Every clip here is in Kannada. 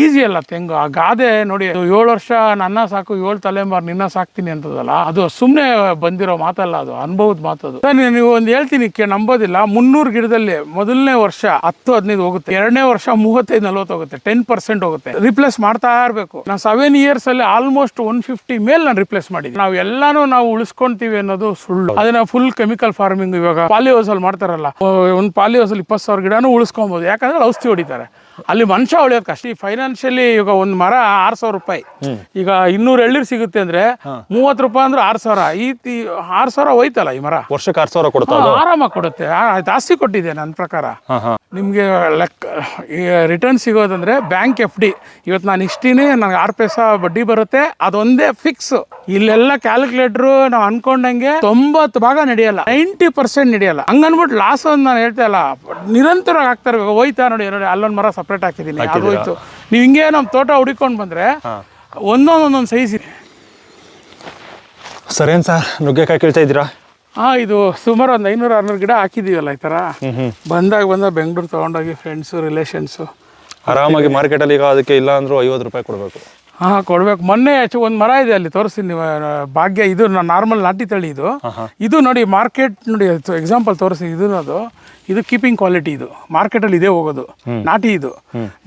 ಈಸಿ ಅಲ್ಲ ತೆಂಗು. ಆ ಗಾದೆ ನೋಡಿ, 7 ವರ್ಷ ನನ್ನ ಸಾಕು 7 ತಲೆಮಾರು ನಿನ್ನ ಸಾಕ್ತೀನಿ ಅಂತದಲ್ಲ, ಅದು ಸುಮ್ಮನೆ ಬಂದಿರೋ ಮಾತಲ್ಲ, ಅದು ಅನುಭವದ ಮಾತದು. ನೀವು ಒಂದು ಹೇಳ್ತೀನಿ ನಂಬೋದಿಲ್ಲ, 300 ಗಿಡದಲ್ಲಿ ಮೊದಲನೇ ವರ್ಷ 10-15 ಹೋಗುತ್ತೆ, ಎರಡನೇ ವರ್ಷ 35-40 ಹೋಗುತ್ತೆ, 10% ಹೋಗುತ್ತೆ. ರಿಪ್ಲೇಸ್ ಮಾಡ್ತಾ ಇರಬೇಕು. ನಾನು 7 ಇಯರ್ಸ್ ಅಲ್ಲಿ ಆಲ್ಮೋಸ್ಟ್ 150 ಮೇಲೆ ನಾನು ರಿಪ್ಲೇಸ್ ಮಾಡಿದ್ದೀನಿ. ನಾವು ಎಲ್ಲಾನು ನಾವು ಉಳಿಸ್ಕೊಂತೀವಿ ಅನ್ನೋದು ಸುಳ್ಳು. ಅದನ್ನ ಫುಲ್ ಕೆಮಿಕಲ್ ಫಾರ್ಮಿಂಗ್, ಇವಾಗ ಪಾಲಿಹೌಸ್ ಅಲ್ಲಿ ಮಾಡ್ತಾರಲ್ಲ, ಒಂದು ಪಾಲಿಹೌಸ್ ಅಲ್ಲಿ 20,000 ಗಿಡನೂ ಉಳಿಸ್ಕೊಬಹುದು. ಯಾಕಂದ್ರೆ ಔಷಧಿ ಹೊಡಿತಾರೆ. ಅಲ್ಲಿ ಮನುಷ್ಯ ಉಳಿಯೋದು ಕಷ್ಟ. ಫೈನಾನ್ಷಿಯಲಿ ಈಗ ಒಂದು ಮರ 6,000 ರೂಪಾಯಿ, ಈಗ 200 ಎಳ್ನೀರು ಸಿಗುತ್ತೆ ಅಂದ್ರೆ 30 ರೂಪಾಯಿ ಅಂದ್ರೆ 6,000. ಈ 6,000 ಹೋಯ್ತಲ್ಲ, ಈ ಮರ ವರ್ಷಕ್ಕೆ 6,000 ಕೊಡುತ್ತೆ, ಆರಾಮಾಗಿ ಕೊಡುತ್ತೆ. ಜಾಸ್ತಿ ಕೊಟ್ಟಿದೆ ನನ್ನ ಪ್ರಕಾರ. ನಿಮಗೆ ಲೆಕ್ಕ ರಿಟರ್ನ್ ಸಿಗೋದಂದ್ರೆ ಬ್ಯಾಂಕ್ FD. ಇವತ್ತು ನಾನು ಇಷ್ಟಿನಿ, ನನಗೆ 6 ಪೈಸಾ ಬಡ್ಡಿ ಬರುತ್ತೆ, ಅದೊಂದೇ ಫಿಕ್ಸ್. ಇಲ್ಲೆಲ್ಲ ಕ್ಯಾಲ್ಕುಲೇಟ್ರು ನಾವು ಅನ್ಕೊಂಡಂಗೆ 90 ಭಾಗ ನಡೆಯಲ್ಲ, 90% ನಡೆಯಲ್ಲ. ಹಂಗನ್ಬಿಟ್ಟು ಲಾಸ್ ಒಂದು ನಾನು ಹೇಳ್ತಾ ಇಲ್ಲ, ನಿರಂತರವಾಗಿ ಆಗ್ತಾ ಇರ್ಬೇಕು. ಹೋಯ್ತಾ ನೋಡಿ, ಅಲ್ಲೊಂದು ಮರ ಸಪ್ರೇಟ್ ಹಾಕಿದ್ದೀನಿ, ಅದು ಹೋಯ್ತು. ನೀವು ಹಿಂಗೆ ನಮ್ಮ ತೋಟ ಹುಡುಕೊಂಡು ಬಂದ್ರೆ ಒಂದೊಂದೊಂದೊಂದು ಸೈಜ್. ಸರೇನು ಸರ್, ನುಗ್ಗೆಕಾಯಿ ಕೇಳ್ತಾ ಇದ್ದೀರಾ? ಇದು ಸುಮಾರು ಒಂದು 500-600 ಗಿಡ ಹಾಕಿದೀವಲ್ಲ ಈ ಥರ. ಬಂದಾಗ ಬೆಂಗಳೂರು ತೊಗೊಂಡೋಗಿ ಫ್ರೆಂಡ್ಸು ರಿಲೇಷನ್ಸು ಆರಾಮಾಗಿ ಮಾರ್ಕೆಟಲ್ಲಿ. ಈಗ ಅದಕ್ಕೆ ಇಲ್ಲ ಅಂದರೂ 50 ರೂಪಾಯಿ ಕೊಡಬೇಕು. ಕೊಡ್ಬೇಕು. ಮೊನ್ನೆ ಒಂದು ಮರ ಇದೆ ಅಲ್ಲಿ, ತೋರಿಸ್ತೀನಿ ನೀವು, ಭಾಗ್ಯ. ಇದು ನಾರ್ಮಲ್ ನಾಟಿ ತಳಿ ಇದು. ಇದು ನೋಡಿ ಮಾರ್ಕೆಟ್ ನೋಡಿ, ಎಕ್ಸಾಂಪಲ್ ತೋರಿಸಿ. ಇದು ಕೀಪಿಂಗ್ ಕ್ವಾಲಿಟಿ. ಇದು ಮಾರ್ಕೆಟಲ್ಲಿ ಇದೇ ಹೋಗೋದು, ನಾಟಿ. ಇದು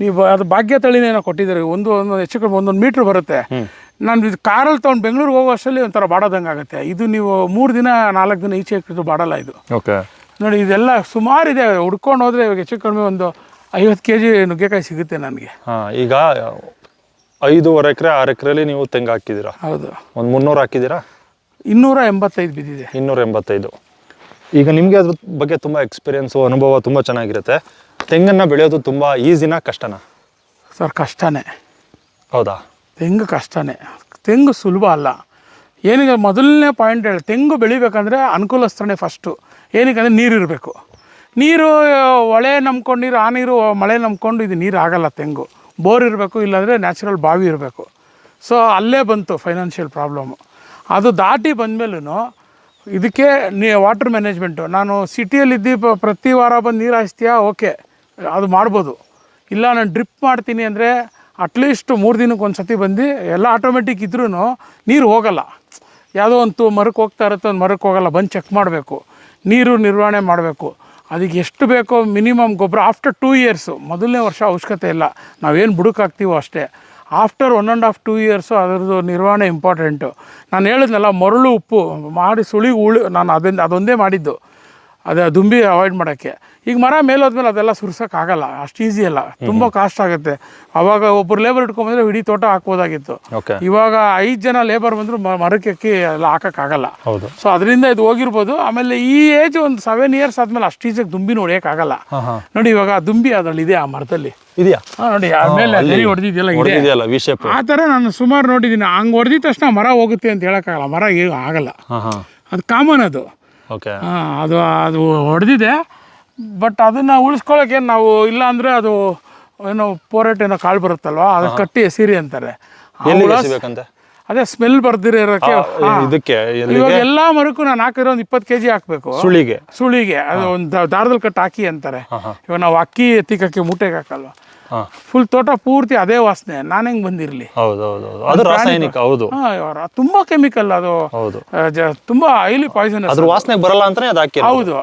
ನೀವು ಅದು ಭಾಗ್ಯ ತಳಿನೇನೋ ಕೊಟ್ಟಿದ್ದಾರೆ. ಒಂದು ಹೆಚ್ಚು ಕಡಿಮೆ 1 ಮೀಟ್ರ್ ಬರುತ್ತೆ. ನಾನು ಇದು ಕಾರಲ್ಲಿ ತೊಗೊಂಡು ಬೆಂಗಳೂರಿಗೆ ಹೋಗೋ ಅಷ್ಟರಲ್ಲಿ ಒಂಥರ ಬಾಡೋದಂಗೆ ಆಗುತ್ತೆ. ಇದು ನೀವು 3 ದಿನ 4 ದಿನ ಈಚೆ ಇಟ್ಟಿದ್ದು ಬಾಡಲ್ಲ ಇದು. ನೋಡಿ, ಇದೆಲ್ಲ ಸುಮಾರಿದೆ. ಹುಡ್ಕೊಂಡು ಹೋದ್ರೆ ಇವಾಗ ಹೆಚ್ಚು ಕಡಿಮೆ ಒಂದು 50 kg ನುಗ್ಗೆಕಾಯಿ ಸಿಗುತ್ತೆ ನನಗೆ. ಈಗ 5.5 ಎಕರೆ 6 ಎಕರೆಯಲ್ಲಿ ನೀವು ತೆಂಗು ಹಾಕಿದ್ದೀರಾ? ಹೌದು. ಒಂದು 300 ಹಾಕಿದ್ದೀರಾ? 285 ಬಿದ್ದಿದೆ. 285. ಈಗ ನಿಮಗೆ ಅದ್ರ ಬಗ್ಗೆ ತುಂಬ ಎಕ್ಸ್ಪೀರಿಯನ್ಸು, ಅನುಭವ ತುಂಬ ಚೆನ್ನಾಗಿರುತ್ತೆ. ತೆಂಗನ್ನು ಬೆಳೆಯೋದು ತುಂಬ ಈಸಿನಾ ಕಷ್ಟನಾ? ಸರ್, ಕಷ್ಟನೇ. ಹೌದಾ? ತೆಂಗು ಕಷ್ಟನೇ, ತೆಂಗು ಸುಲಭ ಅಲ್ಲ. ಏನಿಗೆ ಮೊದಲನೇ ಪಾಯಿಂಟ್ ಹೇಳಿ, ತೆಂಗು ಬೆಳಿಬೇಕಂದ್ರೆ ಅನುಕೂಲಸ್ಥನೇ ಫಸ್ಟು. ಏನಕ್ಕೆ ನೀರು ಇರಬೇಕು. ನೀರು ಹೊಳೆ ನಂಬ್ಕೊಂಡು ನೀರು, ಆ ನೀರು ಮಳೆ ನಂಬ್ಕೊಂಡು ಇದು ನೀರು ಆಗಲ್ಲ. ತೆಂಗು ಬೋರ್ ಇರಬೇಕು, ಇಲ್ಲಾಂದರೆ ನ್ಯಾಚುರಲ್ ಬಾವಿ ಇರಬೇಕು. ಸೊ ಅಲ್ಲೇ ಬಂತು ಫೈನಾನ್ಷಿಯಲ್ ಪ್ರಾಬ್ಲಮ್ಮು. ಅದು ದಾಟಿ ಬಂದಮೇಲೂ ಇದಕ್ಕೆ ವಾಟರ್ ಮ್ಯಾನೇಜ್ಮೆಂಟು. ನಾನು ಸಿಟಿಯಲ್ಲಿದ್ದು ಪ್ರತಿ ವಾರ ಬಂದು ನೀರು ಹಾಯಿಸ್ತೀಯಾ, ಓಕೆ, ಅದು ಮಾಡ್ಬೋದು. ಇಲ್ಲ ನಾನು ಡ್ರಿಪ್ ಮಾಡ್ತೀನಿ ಅಂದರೆ ಅಟ್ಲೀಸ್ಟ್ 3 ದಿನಕ್ಕೆ ಒಂದು ಸತಿ ಬಂದು, ಎಲ್ಲ ಆಟೋಮೆಟಿಕ್ ಇದ್ರೂ ನೀರು ಹೋಗಲ್ಲ. ಯಾವುದೋ ಒಂದು ಮರಕ್ಕೆ ಹೋಗ್ತಾ ಇರುತ್ತೆ, ಒಂದು ಮರಕ್ಕೆ ಹೋಗಲ್ಲ, ಬಂದು ಚೆಕ್ ಮಾಡಬೇಕು. ನೀರು ನಿರ್ವಹಣೆ ಮಾಡಬೇಕು. ಅದಕ್ಕೆ ಎಷ್ಟು ಬೇಕೋ ಮಿನಿಮಮ್ ಗೊಬ್ಬರ. ಆಫ್ಟರ್ 2 ಇಯರ್ಸು, ಮೊದಲನೇ ವರ್ಷ ಅವಶ್ಯಕತೆ ಇಲ್ಲ, ನಾವೇನು ಬುಡಕ್ಕಾಗ್ತೀವೋ ಅಷ್ಟೇ. ಆಫ್ಟರ್ 1.5-2 ಇಯರ್ಸು ಅದರದ್ದು ನಿರ್ವಹಣೆ ಇಂಪಾರ್ಟೆಂಟು. ನಾನು ಹೇಳಿದ್ನಲ್ಲ, ಮರಳು ಉಪ್ಪು ಮಾಡಿ ಸುಳಿ ನಾನು ಅದೊಂದೇ ಮಾಡಿದ್ದು, ಅದು ದುಂಬಿ ಅವಾಯ್ಡ್ ಮಾಡೋಕ್ಕೆ. ಈಗ ಮರ ಮೇಲೋದ್ಮೇಲೆ ಅದೆಲ್ಲ ಸುರ್ಸೋಕ್ಕಾಗಲ್ಲ, ಅಷ್ಟು ಈಸಿ ಅಲ್ಲ, ತುಂಬ ಕಾಸ್ಟ್ ಆಗುತ್ತೆ. ಆವಾಗ ಒಬ್ಬರು ಲೇಬರ್ ಇಟ್ಕೊಂಡ್ಬಂದರೆ ಇಡೀ ತೋಟ ಹಾಕ್ಬೋದಾಗಿತ್ತು. ಇವಾಗ 5 ಜನ ಲೇಬರ್ ಬಂದರೂ ಮರಕ್ಕೆ ಅಕ್ಕಿ ಎಲ್ಲ ಹಾಕೋಕ್ಕಾಗಲ್ಲ. ಸೊ ಅದರಿಂದ ಇದು ಹೋಗಿರ್ಬೋದು. ಆಮೇಲೆ ಈ ಏಜ್ ಒಂದು 7 ಇಯರ್ಸ್ ಆದಮೇಲೆ ಅಷ್ಟು ಈಜಿಯಾಗಿ ದುಂಬಿನ ಹೊಡೆಯೋಕ್ಕಾಗಲ್ಲ. ನೋಡಿ, ಇವಾಗ ದುಂಬಿ ಅದರಲ್ಲಿ ಇದೆ, ಆ ಮರದಲ್ಲಿ ಇದೆಯಾ ನೋಡಿ, ಆಮೇಲೆ ಹೊಡೆದಿದೆಯಲ್ಲ ಇದೆ. ಆ ಥರ ನಾನು ಸುಮಾರು ನೋಡಿದ್ದೀನಿ. ಹಂಗೆ ಹೊಡೆದಿದ ತಕ್ಷಣ ಮರ ಹೋಗುತ್ತೆ ಅಂತ ಹೇಳೋಕ್ಕಾಗಲ್ಲ, ಮರ ಏನು ಆಗಲ್ಲ, ಅದು ಕಾಮನ್. ಅದು ಅದು ಹೊಡೆದಿದೆ. ಬಟ್ ಅದನ್ನು ಉಳಿಸ್ಕೊಳ್ಳೋಕೆ ನಾವು ಇಲ್ಲ ಅಂದರೆ ಅದು ಏನೋ ಪೋರೆಟ್ ಏನೋ ಕಾಳು ಬರುತ್ತಲ್ವ, ಅದು ಕಟ್ಟಿ ಎಸಿರಿ ಅಂತಾರೆ. ಅದೇ ಸ್ಮೆಲ್ ಬರ್ದಿರೋಕ್ಕೆ. ಇವಾಗ ಎಲ್ಲ ಮರಕ್ಕೂ ನಾನು ಹಾಕಿರೋ ಒಂದು 20 kg ಹಾಕಬೇಕು ಸುಳಿಗೆ. ಅದು ಒಂದು ದಾರದಲ್ಲಿ ಕಟ್ಟು ಹಾಕಿ ಅಂತಾರೆ. ಇವಾಗ ನಾವು ಅಕ್ಕಿ ಎತ್ತಿಕಕ್ಕೆ ಮೂಟೆಗೆ ಹಾಕಲ್ವ, ಫುಲ್ ತೋಟ ಪೂರ್ತಿ ಅದೇ ವಾಸನೆ. ನಾನು ಹೆಂಗೆ ಬಂದಿರಲಿ? ಅದು ರಾಸಾಯನಿಕ. ಹೌದು, ತುಂಬಾ ಕೆಮಿಕಲ್. ಅದು ತುಂಬಾ ಹೈಲಿ ಪಾಯ್ಸನಸ್. ಅದ್ರ ವಾಸನೆ ಬರಲ್ಲ ಅಂತಾನೆ ಅದು ಹಾಕಿ. ಹೌದು,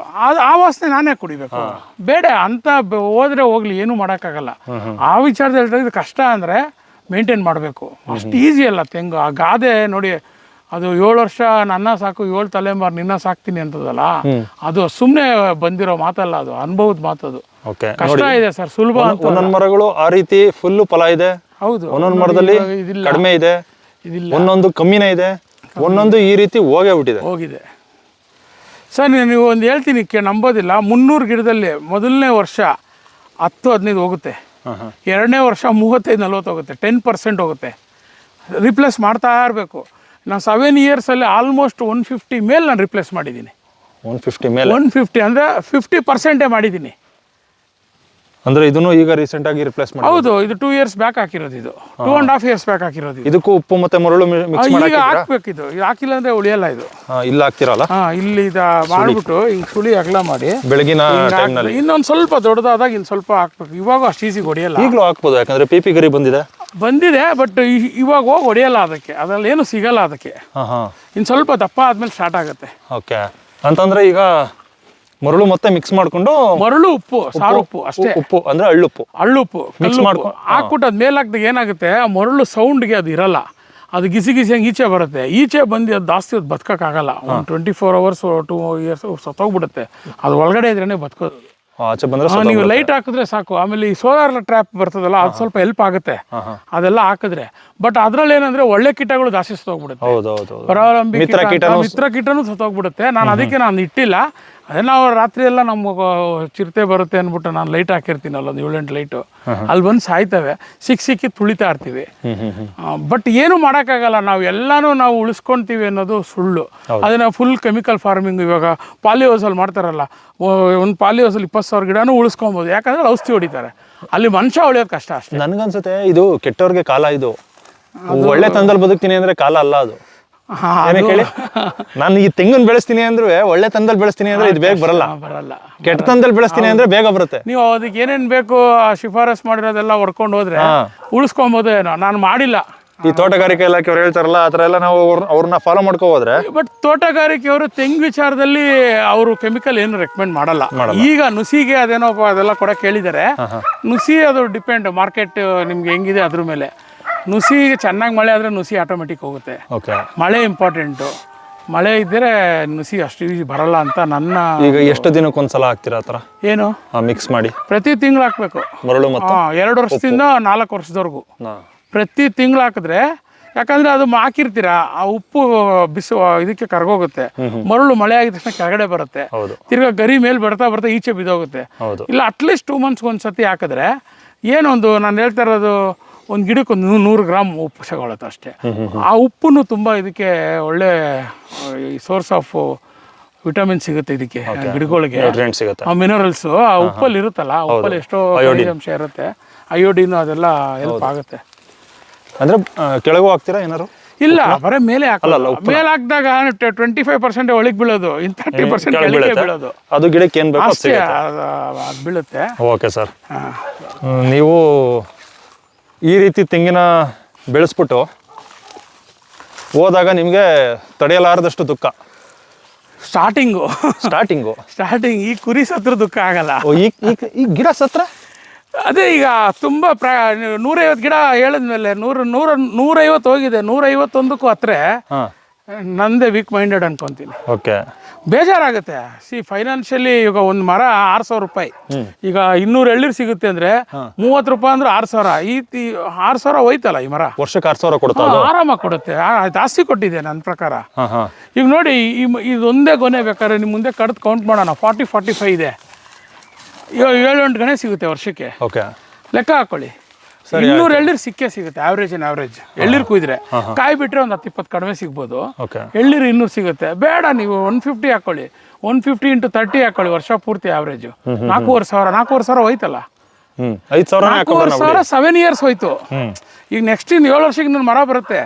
ಆ ವಾಸನೆ ನಾನೇ ಕುಡಿಬೇಕು. ಬೇಡ ಅಂತ ಹೋದ್ರೆ ಹೋಗ್ಲಿ, ಏನು ಮಾಡೋಕ್ಕಾಗಲ್ಲ. ಆ ವಿಚಾರದಲ್ಲಿ ಹೇಳ್ತಾರೆ, ಇದು ಕಷ್ಟ ಅಂದರೆ ಮೇಂಟೈನ್ ಮಾಡಬೇಕು. ಅಷ್ಟು ಈಸಿ ಅಲ್ಲ ತೆಂಗು. ಆ ಗಾದೆ ನೋಡಿ, ಅದು 7 ವರ್ಷ ನನ್ನ ಸಾಕು 7 ತಲೆಮಾರು ನಿನ್ನ ಸಾಕ್ತೀನಿ ಅಂತದಲ್ಲ, ಅದು ಸುಮ್ಮನೆ ಬಂದಿರೋ ಮಾತಲ್ಲ, ಅದು ಅನುಭವದ ಮಾತದು. ಕಷ್ಟ ಇದೆ ಸರ್, ಸುಲಭ ಅಂತ. ಒಂದೊಂದು ಮರಗಳು ಆ ರೀತಿ ಫುಲ್ ಫಲ ಇದೆ. ಹೌದು, ಒಂದೊಂದು ಮರದಲ್ಲಿ ಕಡಿಮೆ ಇದೆ, ಒಂದೊಂದು ಕಮ್ಮಿನೇ ಇದೆ, ಒಂದೊಂದು ಈ ರೀತಿ ಹೋಗಿದೆ ಸರ್. ನೀವು ಒಂದು ಹೇಳ್ತೀನಿ ನಂಬೋದಿಲ್ಲ, 300 ಗಿಡದಲ್ಲಿ ಮೊದಲನೇ ವರ್ಷ 10-15 ಹೋಗುತ್ತೆ, ಎರಡನೇ ವರ್ಷ 35-40 ಹೋಗುತ್ತೆ, 10% ಹೋಗುತ್ತೆ. ರಿಪ್ಲೇಸ್ ಮಾಡ್ತಾ ಇರಬೇಕು. ನಾನು 7 ಇಯರ್ಸಲ್ಲಿ ಆಲ್ಮೋಸ್ಟ್ 150 ಮೇಲೆ ನಾನು ರಿಪ್ಲೇಸ್ ಮಾಡಿದ್ದೀನಿ. 150 ಅಂದರೆ 50% ಮಾಡಿದ್ದೀನಿ. ಅಂದ್ರೆ ಇದನ್ನು ಈಗ ರೀಸೆಂಟ್ ಆಗಿ ರಿಪ್ಲೇಸ್ ಮಾಡಿ ಹೌದು, ಇದು 2 years ಬ್ಯಾಕ್ ಹಾಕಿರೋದು, ಇದು 2.5 years ಬ್ಯಾಕ್ ಹಾಕಿರೋದು. ಇದಕ್ಕೂ ಉಪ್ಪು ಮತ್ತೆ ಮರಳು ಮಿಕ್ಸ್ ಮಾಡಿ ಈಗ ಹಾಕ್ಬೇಕು, ಇದು ಹಾಕಿಲ್ಲ ಅಂದ್ರೆ ಉಳಿಯಲ್ಲ ಇದು. ಇಲ್ಲ ಹಾಕ್ತಿರಲ್ಲ, ಇಲ್ಲಿ ಮಾಡ್ಬಿಟ್ಟು ಹಿಂಗ್ ಸುಳಿ ಅಗಲ ಮಾಡಿ ಬೆಳಗಿನ ಟೈಮ್ನಲ್ಲಿ ಇನ್ನೊಂದ್ ಸ್ವಲ್ಪ ದೊಡ್ಡದಾದಾಗ ಇಲ್ಲಿ ಸ್ವಲ್ಪ ಹಾಕ್ಬೇಕು. ಇವಾಗ ಅಷ್ಟು ಈಸಿ ಹೊಡಿಯಲ್ಲ. ಈಗಲೂ ಹಾಕ್ಬೋದು, ಯಾಕಂದ್ರೆ ಪಿಪಿ ಗರಿ ಬಂದಿದೆ, ಬಟ್ ಇವಾಗ ಹೋಗಿ ಹೊಡಿಯಲ್ಲ ಅದಕ್ಕೆ, ಅದ್ರಲ್ಲಿ ಏನು ಸಿಗಲ್ಲ ಅದಕ್ಕೆ. ಇನ್ನು ಸ್ವಲ್ಪ ದಪ್ಪ ಆದ್ಮೇಲೆ ಸ್ಟಾರ್ಟ್ ಆಗುತ್ತೆ. ಓಕೆ, ಅಂತಂದ್ರೆ ಈಗ ಮರಳು ಮತ್ತೆ ಮಿಕ್ಸ್ ಮಾಡ್ಕೊಂಡು ಮರಳು ಉಪ್ಪು ಸಾರು ಉಪ್ಪು ಅಷ್ಟೇ. ಉಪ್ಪು ಅಂದ್ರೆ ಹಳ್ಳುಪ್ಪು ಮಿಕ್ಸ್ ಮಾಡ್ಕೊಂಡು ಹಾಕ್ಬಿಟ್ಟು ಅದ್ ಮೇಲೆ ಹಾಕ್ದಾಗ ಏನಾಗುತ್ತೆ, ಆ ಮರಳು ಸೌಂಡ್ಗೆ ಅದು ಇರಲ್ಲ, ಅದು ಗಿಸಿ ಹಂಗೆ ಈಚೆ ಬರುತ್ತೆ. ಈಚೆ ಬಂದು ಅದು ಜಾಸ್ತಿ ಹೊತ್ತು ಬದುಕೋಕ್ಕಾಗಲ್ಲ. ಒಂದು 24 hours 2 years ಸತ್ತೋಗ್ಬಿಡುತ್ತೆ. ಅದು ಒಳಗಡೆ ಇದ್ರೇ ಬದುಕೋದು. ಆಚೆ ಬಂದ್ರೆ ನೀವು ಲೈಟ್ ಹಾಕಿದ್ರೆ ಸಾಕು. ಆಮೇಲೆ ಈ ಸೋಲಾರ್ ಟ್ರ್ಯಾಪ್ ಬರ್ತದಲ್ಲ, ಅದು ಸ್ವಲ್ಪ ಹೆಲ್ಪ್ ಆಗುತ್ತೆ ಅದೆಲ್ಲ ಹಾಕಿದ್ರೆ. ಬಟ್ ಅದ್ರಲ್ಲಿ ಏನಂದ್ರೆ ಒಳ್ಳೆ ಕೀಟಗಳು ಜಾಸ್ತಿ ಸತ್ತೋಗ್ಬಿಡುತ್ತೆ. ಪರಾವಲಂಬಿ ಮಿತ್ರ ಕೀಟನೂ ಸತ್ತೋಗ್ಬಿಡುತ್ತೆ. ನಾನು ಅದಕ್ಕೆ ನಾನು ಇಟ್ಟಿಲ್ಲ. ಅದೇ ನಾವು ರಾತ್ರಿ ಎಲ್ಲ ನಮ್ಗೆ ಚಿರತೆ ಬರುತ್ತೆ ಅಂದ್ಬಿಟ್ಟು ನಾನು ಲೈಟ್ ಹಾಕಿರ್ತೀನಲ್ಲ, ಒಂದು 7-8 ಲೈಟು, ಅಲ್ಲಿ ಬಂದು ಸಾಯ್ತವೆ. ಸಿಕ್ಕಿ ತುಳಿತಾ ಇರ್ತೀವಿ. ಬಟ್ ಏನು ಮಾಡೋಕ್ಕಾಗಲ್ಲ, ನಾವು ಉಳಿಸ್ಕೊಳ್ತೀವಿ ಅನ್ನೋದು ಸುಳ್ಳು. ಅದನ್ನ ಫುಲ್ ಕೆಮಿಕಲ್ ಫಾರ್ಮಿಂಗ್ ಇವಾಗ ಪಾಲಿಹೌಸಲ್ಲಿ ಮಾಡ್ತಾರಲ್ಲ, ಒಂದು ಪಾಲಿಹೌಸಲ್ಲಿ 20,000 ಗಿಡನೂ ಉಳಿಸ್ಕೊಬೋದು. ಯಾಕಂದ್ರೆ ಔಷಧಿ ಹೊಡಿತಾರೆ. ಅಲ್ಲಿ ಮನುಷ್ಯ ಉಳಿಯೋದು ಕಷ್ಟ ಅಷ್ಟೇ. ನನ್ಗನ್ಸುತ್ತೆ ಇದು ಕೆಟ್ಟವ್ರಿಗೆ ಕಾಲ. ಇದು ಒಳ್ಳೆ ತಂದಲ್ಲಿ ಬದುಕ್ತೀನಿ ಅಂದ್ರೆ ಕಾಲ ಅಲ್ಲ ಅದು. ಕೇಳಿ, ನಾನು ಈ ತೆಂಗನ್ ಬೆಳೆಸ್ತೀನಿ ಅಂದ್ರೆ ಒಳ್ಳೆ ತಂದಲ್ಲಿ ಬೆಳೆಸ್ತೀನಿ ಅಂದ್ರೆ ಇದು ಬೇಗ ಬರಲ್ಲ. ಕೆಟ್ಟ ತಂದಲ್ಲಿ ಬೆಳೆಸ್ತೀನಿ ಅಂದ್ರೆ ಬೇಗ ಬರುತ್ತೆ. ನೀವು ಅದಕ್ಕೆ ಏನೇನ್ ಬೇಕು ಶಿಫಾರಸ್ ಮಾಡಿರೋದೆಲ್ಲ ಹೊಡ್ಕೊಂಡು ಹೋದ್ರೆ ಉಳಿಸ್ಕೊಬೋದು. ಏನೋ ನಾನು ಮಾಡಿಲ್ಲ. ಈ ತೋಟಗಾರಿಕೆ ಇಲಾಖೆಯವ್ರು ಹೇಳ್ತಾರಲ್ಲ, ಆ ಥರ ಎಲ್ಲ ನಾವು ಅವ್ರನ್ನ ಫಾಲೋ ಮಾಡ್ಕೊ ಹೋದ್ರೆ. ಬಟ್ ತೋಟಗಾರಿಕೆಯವರು ತೆಂಗು ವಿಚಾರದಲ್ಲಿ ಅವರು ಕೆಮಿಕಲ್ ಏನು ರೆಕಮೆಂಡ್ ಮಾಡಲ್ಲ. ಈಗ ನುಸಿಗೆ ಅದೇನೋ ಅದೆಲ್ಲ ಕೂಡ ಕೇಳಿದ್ದಾರೆ. ನುಸಿ ಅದು ಡಿಪೆಂಡ್, ಮಾರ್ಕೆಟ್ ನಿಮ್ಗೆ ಹೆಂಗಿದೆ ಅದ್ರ ಮೇಲೆ. ನುಸಿ ಚೆನ್ನಾಗಿ ಮಳೆ ಆದರೆ ನುಸಿ ಆಟೋಮೆಟಿಕ್ ಹೋಗುತ್ತೆ. ಮಳೆ ಇಂಪಾರ್ಟೆಂಟು. ಮಳೆ ಇದ್ದರೆ ನುಸಿ ಅಷ್ಟು ಈಸಿ ಬರಲ್ಲ ಅಂತ ನನ್ನ. ಈಗ ಎಷ್ಟು ದಿನಕ್ಕೊಂದ್ಸಲ ಹಾಕ್ತೀರಾ ಆ ಥರ? ಏನು ಮಿಕ್ಸ್ ಮಾಡಿ ಪ್ರತಿ ತಿಂಗಳು ಹಾಕ್ಬೇಕು. ಮರಳು ಮತ್ತು 2 ವರ್ಷದಿಂದ 4 ವರ್ಷದವರೆಗೂ ಪ್ರತಿ ತಿಂಗಳು ಹಾಕಿದ್ರೆ, ಯಾಕಂದ್ರೆ ಅದು ಹಾಕಿರ್ತೀರಾ, ಆ ಉಪ್ಪು ಇದಕ್ಕೆ ಕರ್ಗೋಗುತ್ತೆ. ಮರಳು ಮಳೆ ಆಗಿದ ತಕ್ಷಣ ಕೆಳಗಡೆ ಬರುತ್ತೆ, ತಿರ್ಗಾ ಗರಿ ಮೇಲೆ ಬರ್ತಾ ಈಚೆ ಬಿದ್ದೋಗುತ್ತೆ. ಇಲ್ಲ ಅಟ್ಲೀಸ್ಟ್ 2 months ಒಂದ್ಸತಿ ಹಾಕಿದ್ರೆ ಏನೊಂದು ನಾನು ಹೇಳ್ತಾ ಇರೋದು, ಒಂದು ಗಿಡಕ್ಕೆ 100 ಗ್ರಾಮ್ ಉಪ್ಪು ತಗೊಳುತ್ತೆ ಅಷ್ಟೇ. ಆ ಉಪ್ಪು ತುಂಬ ಇದಕ್ಕೆ ಒಳ್ಳೆ ಸೋರ್ಸ್ ಆಫ್ ವಿಟಮಿನ್ ಸಿಗುತ್ತೆ ಇದಕ್ಕೆ, ಗಿಡಗಳಿಗೆ ಮಿನರಲ್ಸು. ಆ ಉಪ್ಪಲ್ಲಿ ಇರುತ್ತಲ್ಲ, ಉಪ್ಪಲ್ಲಿ ಎಷ್ಟೋ ಅಂಶ ಇರುತ್ತೆ, ಅಯೋಡಿನ್, ಅದೆಲ್ಲ ಹೆಲ್ಪ್ ಆಗುತ್ತೆ. ಅಂದ್ರೆ ಕೆಳಗೂ ಹಾಕ್ತೀರಾ ಏನಾರು? ಇಲ್ಲ, ಬರೀ ಮೇಲೆ ಹಾಕಲ್ಲ. ಮೇಲೆ ಹಾಕಿದಾಗ 25% ಒಳಗೆ ಬೀಳೋದು, 30% ಕೆಳಗೆ ಬೀಳೋದು. ಅದು ಗಿಡಕ್ಕೆ ಏನು ಬೇಕು ಅಷ್ಟೇ ಅದು ಬೀಳುತ್ತೆ. ಓಕೆ ಸರ್, ನೀವು ಈ ರೀತಿ ತೆಂಗಿನ ಬೆಳೆಸ್ಬಿಟ್ಟು ಹೋದಾಗ ನಿಮಗೆ ತಡೆಯಲಾರದಷ್ಟು ದುಃಖ. ಸ್ಟಾರ್ಟಿಂಗು ಈ ಕುರಿ ಸತ್ರ ದುಃಖ ಆಗಲ್ಲ. ಈ ಗಿಡ ಸತ್ರ ಅದೇ ಈಗ ತುಂಬ 150 ಗಿಡ ಹೇಳಿದ್ಮೇಲೆ 150 ಹೋಗಿದೆ. 151ಕ್ಕೂ ಹತ್ರ ನಂದೇ ವೀಕ್ ಮೈಂಡೆಡ್ ಅನ್ಕೊಂತೀನಿ. ಓಕೆ, ಬೇಜಾರಾಗುತ್ತೆ. ಫೈನಾನ್ಷಿಯಲಿ ಈಗ ಒಂದು ಮರ 6,000 ರೂಪಾಯಿ, ಈಗ 200 ಎಳ್ನೀರು ಸಿಗುತ್ತೆ ಅಂದ್ರೆ 30 ರೂಪಾಯಿ ಅಂದ್ರೆ 6,000. ಈ 6,000 ಹೋಯ್ತಲ್ಲ, ಈ ಮರ ವರ್ಷಕ್ಕೆ 6,000 ಕೊಡುತ್ತೆ, ಆರಾಮಾಗಿ ಕೊಡುತ್ತೆ. ಜಾಸ್ತಿ ಕೊಟ್ಟಿದೆ ನನ್ನ ಪ್ರಕಾರ. ಈಗ ನೋಡಿ, ಇದೊಂದೇ ಗೊನೆ ಬೇಕಾದ್ರೆ ನಿಮ್ಮ ಮುಂದೆ ಕಡ್ದು ಕೌಂಟ್ ಮಾಡೋಣ, 40-45 ಇದೆ. 7-8 ಗಣೆ ಸಿಗುತ್ತೆ ವರ್ಷಕ್ಕೆ. ಓಕೆ, ಲೆಕ್ಕ ಹಾಕೊಳ್ಳಿ. 200 ಎಳ್ನೀರು ಸಿಗುತ್ತೆ, ಆವ್ರೇಜ್ ಎಳ್ನೀರು ಕುಯ್ದ್ರೆ. ಕಾಯಿ ಬಿಟ್ರೆ ಒಂದು 10-20 ಕಡಿಮೆ ಸಿಗ್ಬೋದು. ಎಳ್ನೀರು 200 ಸಿಗುತ್ತೆ. ಬೇಡ, ನೀವು 150 ಹಾಕೊಳ್ಳಿ, 150 × 30 ಹಾಕೊಳ್ಳಿ, ವರ್ಷ ಪೂರ್ತಿ ಆವ್ರೇಜ್ 4,500 ಹೋಯ್ತಲ್ಲ. 5,000 7 years ಹೋಯ್ತು. ಈಗ ನೆಕ್ಸ್ಟ್ 7 ವರ್ಷಕ್ಕೆ ನನ್ನ ಮರ ಬರುತ್ತೆ.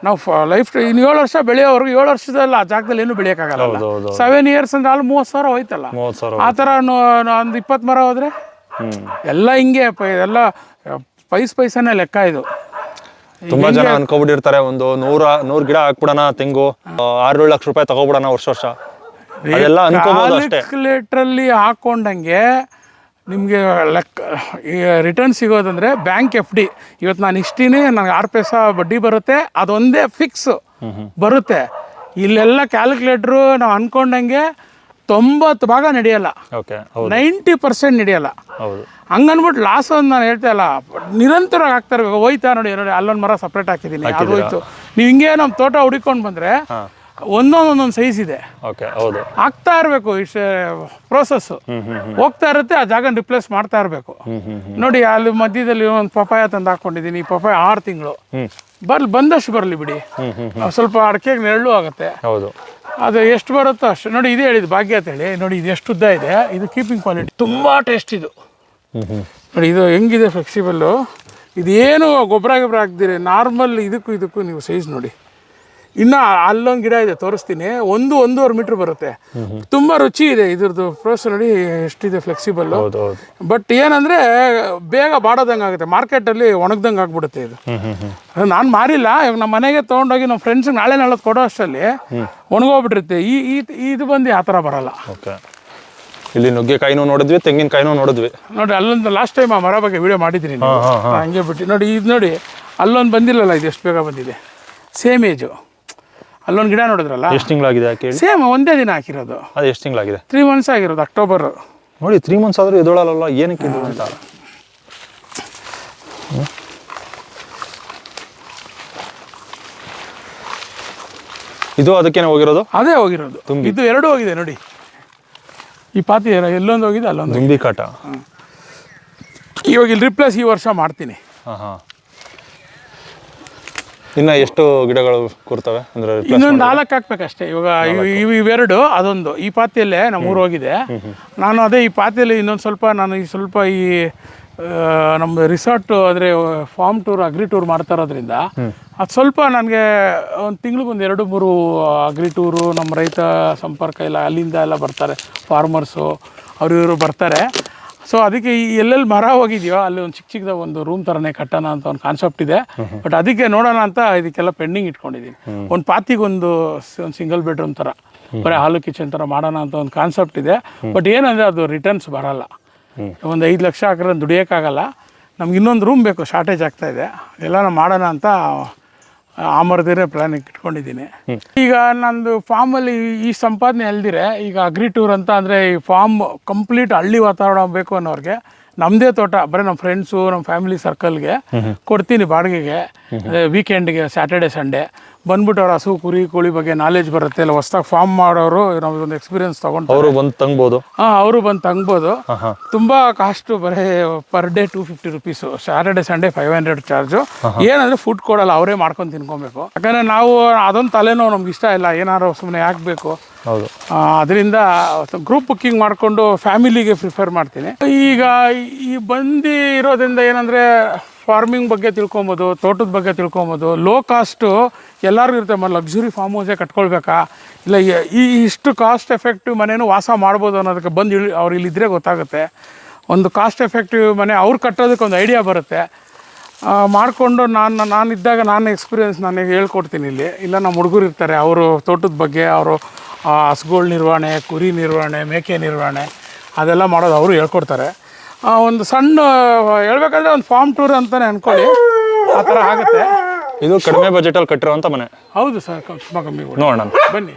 ನಾವು ಲೈಫ್ 7 ವರ್ಷ ಬೆಳೆಯೋವರೆಗೂ 7 ವರ್ಷದಲ್ಲಿ ಆ ಜಾಗದಲ್ಲಿ ಏನು ಬೆಳೆಯೋಕ್ಕಾಗಲ್ಲ. 7 years ಅಂದ್ರೆ ಅಲ್ಲಿ 30,000 ಹೋಯ್ತಲ್ಲ. ಆ ಥರ ಒಂದು 20 ಮರ ಹೋದ್ರೆ ಎಲ್ಲ ಹಿಂಗೆ ಎಲ್ಲ ಪೈಸನೇ ಲೆಕ್ಕ. ಇದು ತುಂಬಾ ಜನ ಅನ್ಕೊಬಿಟ್ಟಿರ್ತಾರೆ, ಒಂದು 100 ಗಿಡ ಹಾಕ್ಬಿಡೋಣ ತೆಂಗು, 6-7 ಲಕ್ಷ ರೂಪಾಯಿ ತಗೋಬಿಡೋಣ ವರ್ಷ. ಅದೆಲ್ಲ ಅನ್ಕೋಬಹುದು ಅಷ್ಟೇ. ಕ್ಯಾಲ್ಕುಲೇಟ್ರಲ್ಲಿ ಹಾಕೊಂಡಂಗೆ ನಿಮಗೆ ಲೆಕ್ಕ ರಿಟರ್ನ್ ಸಿಗೋದಂದ್ರೆ ಬ್ಯಾಂಕ್ FD. ಇವತ್ತು ನಾನು ಇಷ್ಟಿನೇ, ನನಗೆ 6 ಪೈಸಾ ಬಡ್ಡಿ ಬರುತ್ತೆ, ಅದೊಂದೇ ಫಿಕ್ಸ್ ಬರುತ್ತೆ. ಇಲ್ಲೆಲ್ಲ ಕ್ಯಾಲ್ಕುಲೇಟ್ರು ನಾವು ಅನ್ಕೊಂಡಂಗೆ 90 ಭಾಗ ನಡೆಯಲ್ಲ, 90% ನಡೆಯಲ್ಲ. ಹಂಗನ್ಬಿಟ್ಟು ಲಾಸ್ ಒಂದು ನಾನು ಹೇಳ್ತಾ ಇಲ್ಲ, ನಿರಂತರವಾಗಿ ಆಗ್ತಾ ಇರ್ಬೇಕು. ಹೋಯ್ತಾ ನೋಡಿ, ಅಲ್ಲೊಂದು ಮರ ಸಪ್ರೇಟ್ ಹಾಕಿದ್ದೀನಿ, ಅದು ಹೋಯ್ತು. ನೀವು ಹಿಂಗೆ ನಮ್ಮ ತೋಟ ಹುಡುಕೊಂಡು ಬಂದರೆ ಒಂದೊಂದೊಂದೊಂದು ಸೈಜ್ ಇದೆ, ಆಗ್ತಾ ಇರಬೇಕು. ಇಷ್ಟು ಪ್ರೋಸೆಸ್ಸು ಹೋಗ್ತಾ ಇರುತ್ತೆ, ಆ ಜಾಗ ರಿಪ್ಲೇಸ್ ಮಾಡ್ತಾ ಇರಬೇಕು. ನೋಡಿ, ಅಲ್ಲಿ ಮಧ್ಯದಲ್ಲಿ ಒಂದು ಪಪಾಯ ತಂದು ಹಾಕೊಂಡಿದ್ದೀನಿ. ಈ ಪಪಾಯ 6 ತಿಂಗಳು ಬಂದಷ್ಟು ಬರಲಿ ಬಿಡಿ, ಸ್ವಲ್ಪ ಅಡಿಕೆಗೆ ನೆರಳು ಆಗುತ್ತೆ. ಅದು ಎಷ್ಟು ಬರುತ್ತೋ ಅಷ್ಟು. ನೋಡಿ, ಇದೇ ಹೇಳಿದ್ದು ಭಾಗ್ಯ ಅಂತ ಹೇಳಿ. ನೋಡಿ, ಇದು ಎಷ್ಟು ಉದ್ದ ಇದೆ, ಇದು ಕೀಪಿಂಗ್ ಕ್ವಾಲಿಟಿ ತುಂಬ ಟೇಸ್ಟ್. ಇದು ನೋಡಿ ಇದು ಹೆಂಗಿದೆ ಫ್ಲೆಕ್ಸಿಬಲ್ಲು. ಇದೇನು ಗೊಬ್ಬರ ಹಾಕ್ದಿರಿ, ನಾರ್ಮಲ್ ಇದಕ್ಕೂ ನೀವು ಸೈಜ್ ನೋಡಿ. ಇನ್ನು ಅಲ್ಲೊಂದು ಗಿಡ ಇದೆ, ತೋರಿಸ್ತೀನಿ. 1-1.5 ಮೀಟ್ರ್ ಬರುತ್ತೆ. ತುಂಬ ರುಚಿ ಇದೆ ಇದ್ರದ್ದು. ಪ್ರೋಸೆಸ್ ನೋಡಿ ಎಷ್ಟಿದೆ ಫ್ಲೆಕ್ಸಿಬಲ್ಲು. ಬಟ್ ಏನಂದರೆ ಬೇಗ ಬಾಡೋದಂಗೆ ಆಗುತ್ತೆ, ಮಾರ್ಕೆಟಲ್ಲಿ ಒಣಗ್ದಂಗೆ ಆಗ್ಬಿಡುತ್ತೆ ಇದು. ನಾನು ಮಾರಿಲ್ಲ, ಇವಾಗ ನಮ್ಮ ಮನೆಗೆ ತೊಗೊಂಡೋಗಿ ನಮ್ಮ ಫ್ರೆಂಡ್ಸ್ಗೆ ನಾಳೆ ಕೊಡೋ ಅಷ್ಟರಲ್ಲಿ ಒಣಗೋಗ್ಬಿಟ್ಟಿರುತ್ತೆ. ಇದು ಬಂದು ಆ ಥರ ಬರಲ್ಲ. ಓಕೆ, ಇಲ್ಲಿ ನುಗ್ಗೆಕಾಯಿನೂ ನೋಡಿದ್ವಿ, ತೆಂಗಿನಕಾಯಿನೂ ನೋಡಿದ್ವಿ. ನೋಡಿ ಅಲ್ಲೊಂದು ಲಾಸ್ಟ್ ಟೈಮ್ ಆ ಮರ ಬಗ್ಗೆ ವಿಡಿಯೋ ಮಾಡಿದ್ದೀನಿ, ಹಂಗೆ ಬಿಟ್ಟು ನೋಡಿ. ಇದು ನೋಡಿ ಅಲ್ಲೊಂದು ಬಂದಿಲ್ಲಲ್ಲ, ಇದು ಎಷ್ಟು ಬೇಗ ಬಂದಿದೆ. Same age. ಅಲ್ಲೊಂದು ಗಿಡ ನೋಡಿದ್ರಲ್ಲ, ಎಷ್ಟು ತಿಂಗಳಾಗಿದೆ ಕೇಳಿ? ಸೇಮ್ ಒಂದೇ ದಿನ ಹಾಕಿರೋದು. ಅದು ಎಷ್ಟು ತಿಂಗಳಾಗಿದೆ? 3 months ಆಗಿರೋದು, ಅಕ್ಟೋಬರ್. ನೋಡಿ 3 months ಆದರೂ ಎದೊಳಲ್ಲ, ಏನಕ್ಕೆ ಇದು ಅಂತ. ಇದು ಅದಕ್ಕೇನೆ ಹೋಗಿರೋದು? ಅದೇ ಹೋಗಿರೋದು. ಇದು 2 ಹೋಗಿದೆ ನೋಡಿ. ಈ ಪಾತಿ ಎಲ್ಲೊಂದು ಹೋಗಿದೆ, ಅಲ್ಲೊಂದು ದುಂಬಿ ಕಾಟ. ಇವಾಗ ಇಲ್ಲಿ ರಿಪ್ಲೇಸ್ ಈ ವರ್ಷ ಮಾಡ್ತೀನಿ. ಇನ್ನು ಎಷ್ಟು ಗಿಡಗಳು ಕೂರ್ತವೆ ಅಂದರೆ? ಇನ್ನೊಂದು 4 ಹಾಕ್ಬೇಕಷ್ಟೇ. ಇವಾಗ ಇವೆರಡು, ಅದೊಂದು ಈ ಪಾತಿಯಲ್ಲೇ ನಮ್ಮ ಊರು ಹೋಗಿದೆ. ನಾನು ಅದೇ ಈ ಪಾತಿಯಲ್ಲಿ ಇನ್ನೊಂದು ಸ್ವಲ್ಪ ಈ ನಮ್ಮ ರಿಸಾರ್ಟ್ ಅಂದರೆ ಫಾರ್ಮ್ ಟೂರ್, ಅಗ್ರಿ ಟೂರ್ ಮಾಡ್ತಾ ಇರೋದ್ರಿಂದ ಅದು ಸ್ವಲ್ಪ ನನಗೆ ಒಂದು ತಿಂಗ್ಳಿಗೆ 2-3 ಅಗ್ರಿ ಟೂರು, ನಮ್ಮ ರೈತ ಸಂಪರ್ಕ ಇಲ್ಲ ಅಲ್ಲಿಂದ ಎಲ್ಲ ಬರ್ತಾರೆ, ಫಾರ್ಮರ್ಸು ಇವರು ಬರ್ತಾರೆ. ಸೊ ಅದಕ್ಕೆ ಎಲ್ಲೆಲ್ಲಿ ಮರ ಹೋಗಿದೆಯೋ ಅಲ್ಲಿ ಒಂದು ಚಿಕ್ಕದಾಗ ಒಂದು ರೂಮ್ ಥರನೇ ಕಟ್ಟೋಣ ಅಂತ ಒಂದು ಕಾನ್ಸೆಪ್ಟ್ ಇದೆ. ಬಟ್ ಅದಕ್ಕೆ ನೋಡೋಣ ಅಂತ ಇದಕ್ಕೆಲ್ಲ ಪೆಂಡಿಂಗ್ ಇಟ್ಕೊಂಡಿದ್ದೀನಿ. ಒಂದು ಪಾತಿಗೆ ಒಂದು ಸಿಂಗಲ್ ಬೆಡ್ರೂಮ್ ಥರ, ಬರೀ ಹಾಲು ಕಿಚನ್ ಥರ ಮಾಡೋಣ ಅಂತ ಒಂದು ಕಾನ್ಸೆಪ್ಟ್ ಇದೆ. ಬಟ್ ಏನಂದರೆ ಅದು ರಿಟರ್ನ್ಸ್ ಬರೋಲ್ಲ. ಒಂದು 5 ಲಕ್ಷ ಹಾಕಿದ್ರೆ ದುಡಿಯೋಕ್ಕಾಗಲ್ಲ. ನಮ್ಗೆ ಇನ್ನೊಂದು ರೂಮ್ ಬೇಕು, ಶಾರ್ಟೇಜ್ ಆಗ್ತಾಯಿದೆ. ಎಲ್ಲನೂ ಮಾಡೋಣ ಅಂತ ಆ ಮರದೇ ಪ್ಲ್ಯಾನ್ ಇಟ್ಕೊಂಡಿದ್ದೀನಿ. ಈಗ ನಂದು ಫಾರ್ಮಲ್ಲಿ ಈ ಸಂಪಾದನೆ ಅಲ್ದಿರೆ ಈಗ ಅಗ್ರಿ ಟೂರ್ ಅಂತ ಅಂದರೆ ಈ ಫಾರ್ಮ್ ಕಂಪ್ಲೀಟ್ ಹಳ್ಳಿ ವಾತಾವರಣ ಬೇಕು ಅನ್ನೋರಿಗೆ ನಮ್ಮದೇ ತೋಟ, ಬರೀ ನಮ್ಮ ಫ್ರೆಂಡ್ಸು, ನಮ್ಮ ಫ್ಯಾಮಿಲಿ ಸರ್ಕಲ್ಗೆ ಕೊಡ್ತೀನಿ ಬಾಡಿಗೆಗೆ. ವೀಕೆಂಡ್ಗೆ, ಸ್ಯಾಟರ್ಡೆ ಸಂಡೇ ಬಂದ್ಬಿಟ್ಟು ಅವ್ರ ಹಸು, ಕುರಿ, ಕೋಳಿ ಬಗ್ಗೆ ನಾಲೆಜ್ ಬರುತ್ತೆ. ಇಲ್ಲ ಹೊಸ್ದಾಗಿ ಫಾರ್ಮ್ ಮಾಡೋರು ನಮ್ದೊಂದು ಎಕ್ಸ್ಪೀರಿಯನ್ಸ್ ತೊಗೊಂಡು ಅವರು ಬಂದು ತಂಗ್ಬೋದು. ಅವರು ಬಂದು ತಂಗ್ಬೋದು. ತುಂಬ ಕಾಸ್ಟು, ಬರೀ per day 250 rupees. Saturday Sunday 500 charge. ಏನಂದರೆ ಫುಡ್ ಕೊಡಲ್ಲ, ಅವರೇ ಮಾಡ್ಕೊಂಡು ತಿನ್ಕೊಬೇಕು. ಯಾಕಂದರೆ ನಾವು ಅದೊಂದು ತಲೆನೋ ನಮ್ಗೆ ಇಷ್ಟ ಇಲ್ಲ, ಏನಾರು ಸುಮ್ಮನೆ ಹಾಕಬೇಕು. ಹೌದು, ಅದರಿಂದ ಗ್ರೂಪ್ ಬುಕ್ಕಿಂಗ್ ಮಾಡಿಕೊಂಡು ಫ್ಯಾಮಿಲಿಗೆ ಪ್ರಿಫರ್ ಮಾಡ್ತೀನಿ. ಈಗ ಈ ಬಂದಿರೋದ್ರಿಂದ ಏನಂದರೆ ಫಾರ್ಮಿಂಗ್ ಬಗ್ಗೆ ತಿಳ್ಕೊಬೋದು, ತೋಟದ ಬಗ್ಗೆ ತಿಳ್ಕೊಬೋದು. ಲೋ ಕಾಸ್ಟು ಎಲ್ಲರಿಗೂ ಇರುತ್ತೆ. ಲಕ್ಸುರಿ ಫಾರ್ಮ್ ಹೌಸೇ ಕಟ್ಕೊಳ್ಬೇಕಾ, ಇಲ್ಲ ಇಷ್ಟು ಕಾಸ್ಟ್ ಎಫೆಕ್ಟಿವ್ ಮನೇನು ವಾಸ ಮಾಡ್ಬೋದು ಅನ್ನೋದಕ್ಕೆ ಅವ್ರು ಇಲ್ಲಿದ್ದರೆ ಗೊತ್ತಾಗುತ್ತೆ. ಒಂದು ಕಾಸ್ಟ್ ಎಫೆಕ್ಟಿವ್ ಮನೆ ಅವ್ರು ಕಟ್ಟೋದಕ್ಕೆ ಒಂದು ಐಡಿಯಾ ಬರುತ್ತೆ. ಮಾಡಿಕೊಂಡು ನಾನಿದ್ದಾಗ ನಾನು ಎಕ್ಸ್ಪೀರಿಯೆನ್ಸ್ ನನಗೆ ಹೇಳ್ಕೊಡ್ತೀನಿ ಇಲ್ಲಿ. ಇಲ್ಲ ನಮ್ಮ ಹುಡುಗರು ಇರ್ತಾರೆ, ಅವರು ತೋಟದ ಬಗ್ಗೆ, ಅವರು ಹಸುಗಳ ನಿರ್ವಹಣೆ, ಕುರಿ ನಿರ್ವಹಣೆ, ಮೇಕೆ ನಿರ್ವಹಣೆ ಅದೆಲ್ಲ ಮಾಡೋದು ಅವರು ಹೇಳ್ಕೊಡ್ತಾರೆ. ಒಂದು ಸಣ್ಣ ಹೇಳ್ಬೇಕಂದ್ರೆ ಒಂದು ಫಾರ್ಮ್ ಟೂರ್ ಅಂತಲೇ ಅಂದ್ಕೊಳ್ಳಿ, ಆ ಥರ ಆಗುತ್ತೆ. ಇದು ಕಡಿಮೆ ಬಜೆಟಲ್ಲಿ ಕಟ್ಟಿರೋಂಥ ಮನೆ. ಹೌದು ಸರ್, ತುಂಬ ಕಮ್ಮಿ. ನೋಡೋಣ ಬನ್ನಿ.